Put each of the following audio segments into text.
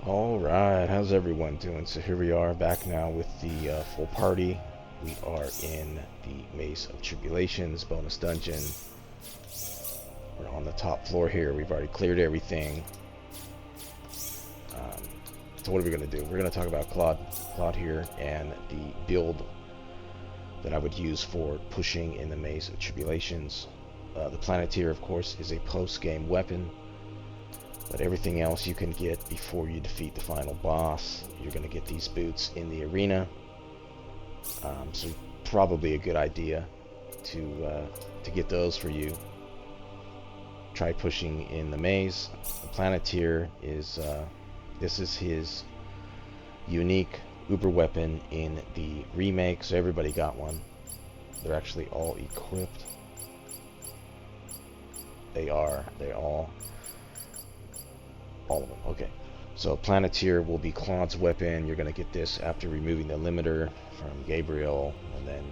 Alright, how's everyone doing? So here we are back now with the full party. We are in the Maze of Tribulations bonus dungeon. We're on the top floor here. We've already cleared everything. So what are we going to do? We're going to talk about Claude here and the build that I would use for pushing in the Maze of Tribulations. The Planeteer, of course, is a post-game weapon. But everything else you can get before you defeat the final boss. You're going to get these boots in the arena. So probably a good idea to get those for you. Try pushing in the maze. The Planeteer is this is his unique uber weapon in the remake, so everybody got one. They're actually all equipped. They all of them. Okay, so Planeteer will be Claude's weapon. You're going to get this after removing the limiter from Gabriel, and then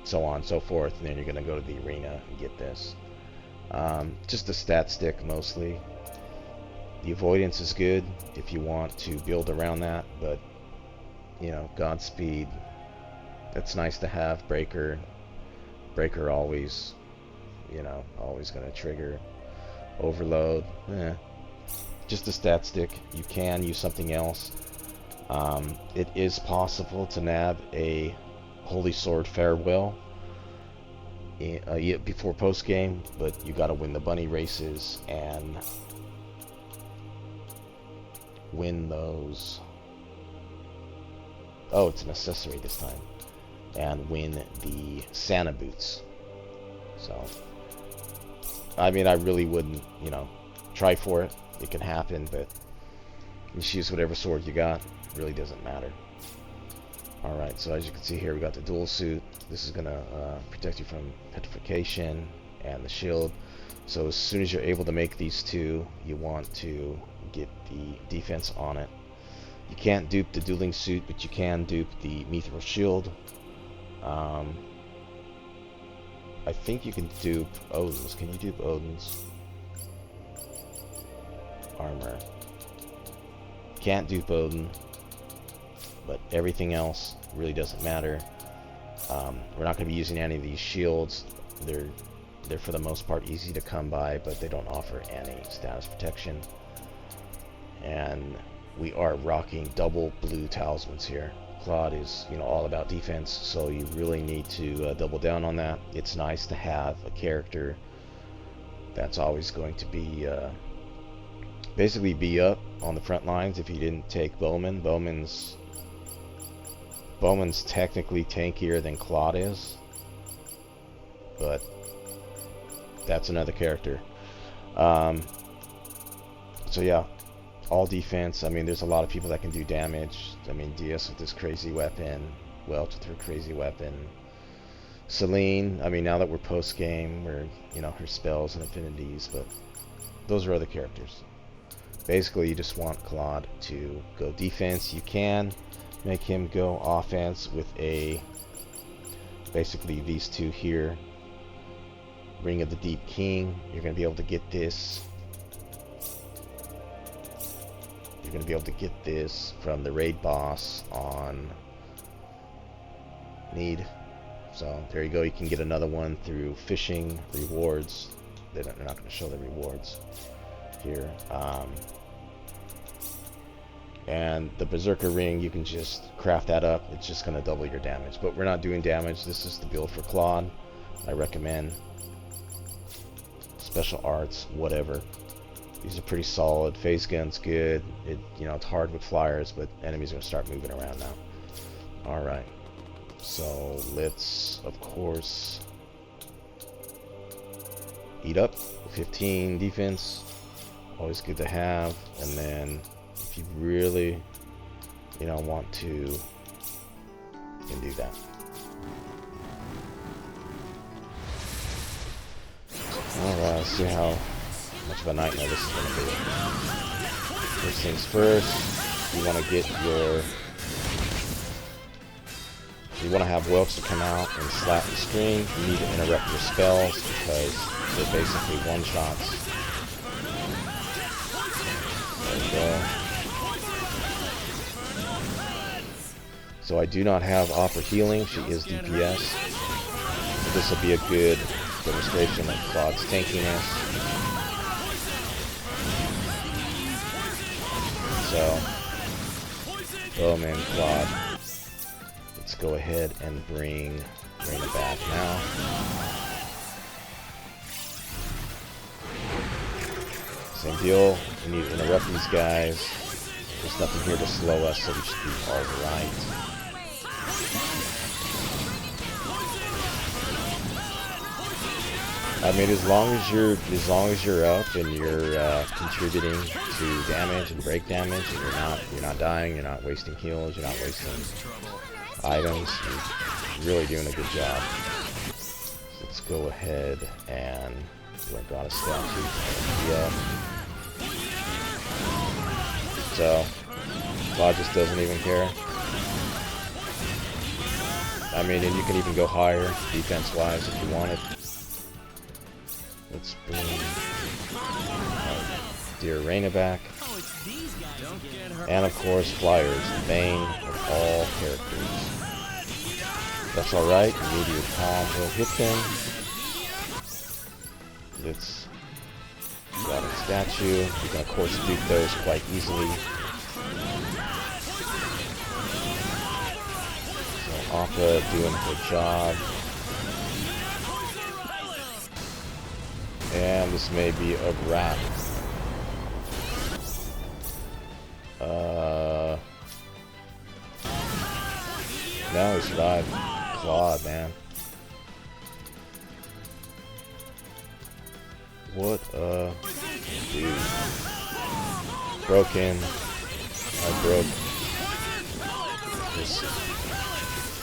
so on and so forth, and then you're going to go to the arena and get this. Just a stat stick mostly. The avoidance is good if you want to build around that, but you know, Godspeed, that's nice to have. Breaker always, you know, always going to trigger. Overload, just a stat stick. You can use something else. It is possible to nab a Holy Sword Farewell before post game, but you got to win the bunny races and win those. Oh, it's an accessory this time, and win the Santa boots. So, I mean, I really wouldn't, you know, try for it. It can happen, but you just use whatever sword you got. It really doesn't matter. Alright, so as you can see here, we got the dual suit. This is going to protect you from petrification and the shield. So as soon as you're able to make these two, you want to get the defense on it. You can't dupe the dueling suit, but you can dupe the mithril shield. I think you can dupe Odin's. Can you dupe Odin's armor? Can't dupe Odin, but everything else really doesn't matter. We're not going to be using any of these shields. They're for the most part easy to come by, but they don't offer any status protection. And we are rocking double blue talismans here. Claude is, you know, all about defense, so you really need to double down on that. It's nice to have a character that's always going to be basically be up on the front lines. If you didn't take Bowman, Bowman's technically tankier than Claude is, but that's another character. So yeah, all defense. I mean, there's a lot of people that can do damage. I mean, DS with this crazy weapon, Welch with her crazy weapon, Celine. I mean, now that we're post game, we're, you know, her spells and affinities, but those are other characters. Basically, you just want Claude to go defense. You can make him go offense with basically these two here. Ring of the Deep King. You're going to be able to get this. You're going to be able to get this from the raid boss on Need. So there you go. You can get another one through fishing rewards. They're not going to show the rewards here. And the Berserker Ring, you can just craft that up. It's just going to double your damage. But we're not doing damage. This is the build for Claude. I recommend special arts, whatever. These are pretty solid. Phase gun's good. You know, it's hard with flyers, but enemies are going to start moving around now. Alright. So let's, of course, eat up. 15 defense. Always good to have. And then if you really, you know, want to, you can do that. Alright, let's see how much of a nightmare this is going to be. First things first, you want to get you want to have Welch to come out and slap the screen. You need to interrupt your spells because they're basically one-shots. There we go. So I do not have offer healing. She is DPS. So this will be a good demonstration of Claude's tankiness. So, Bowman, Claude. Let's go ahead and bring Raina back now. Same deal. We need to interrupt these guys. There's nothing here to slow us, so we should be alright. I mean, as long as you're up and you're contributing to damage and break damage, and you're not dying, you're not wasting heals, you're not wasting items, you're really doing a good job. So let's go ahead and work on a statue. Yeah. So Claude just doesn't even care. I mean, and you can even go higher defense-wise if you wanted. Let's bring dear Raina back. And of course, Flyers, the bane of all characters. That's alright, immediate calm will hit them. Let's grab a statue. You can of course dupe those quite easily. So Aqua doing her job. And this may be a wrap. No, he survived. Claude, man. What a dude. Broken. I broke his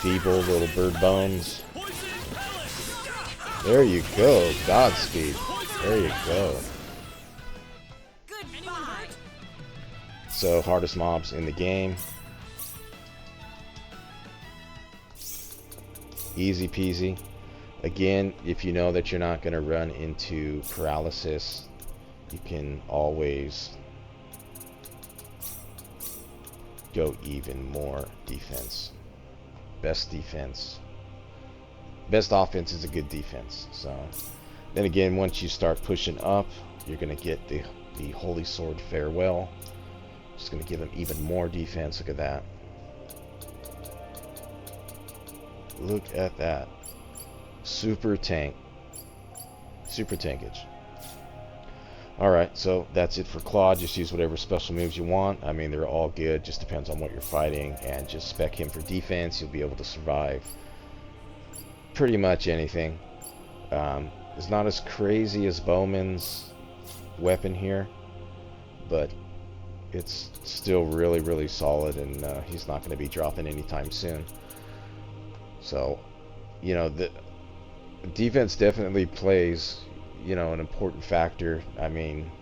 feeble little bird bones. There you go. Godspeed. There you go. So, hardest mobs in the game. Easy peasy. Again, if you know that you're not going to run into paralysis, you can always go even more defense. Best defense. Best offense is a good defense. So, then again, once you start pushing up, you're going to get the Holy Sword Farewell. Just going to give him even more defense. Look at that. Look at that. Super tank. Super tankage. Alright, so that's it for Claude. Just use whatever special moves you want. I mean, they're all good. Just depends on what you're fighting. And just spec him for defense. You'll be able to survive pretty much anything. It's not as crazy as Bowman's weapon here, but it's still really, really solid, and he's not going to be dropping anytime soon. So, you know, the defense definitely plays, you know, an important factor. I mean,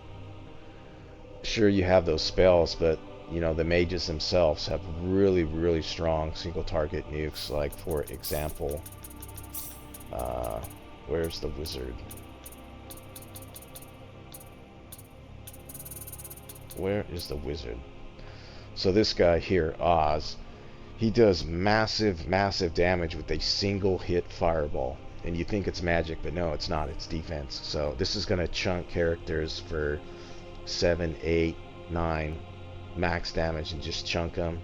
sure, you have those spells, but, you know, the mages themselves have really, really strong single target nukes. Like, for example, where's the wizard? Where is the wizard? So this guy here, Oz, he does massive, massive damage with a single hit fireball. And you think it's magic, but no, it's not. It's defense. So this is going to chunk characters for 7, 8, 9 max damage and just chunk them.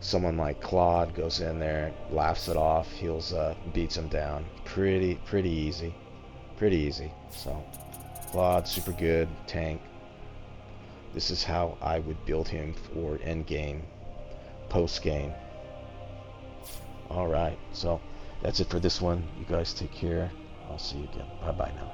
Someone like Claude goes in there, laughs it off, heals up, beats him down. Pretty easy. Pretty easy. So Claude, super good tank. This is how I would build him for end game, post game. Alright, so that's it for this one. You guys take care. I'll see you again. Bye bye now.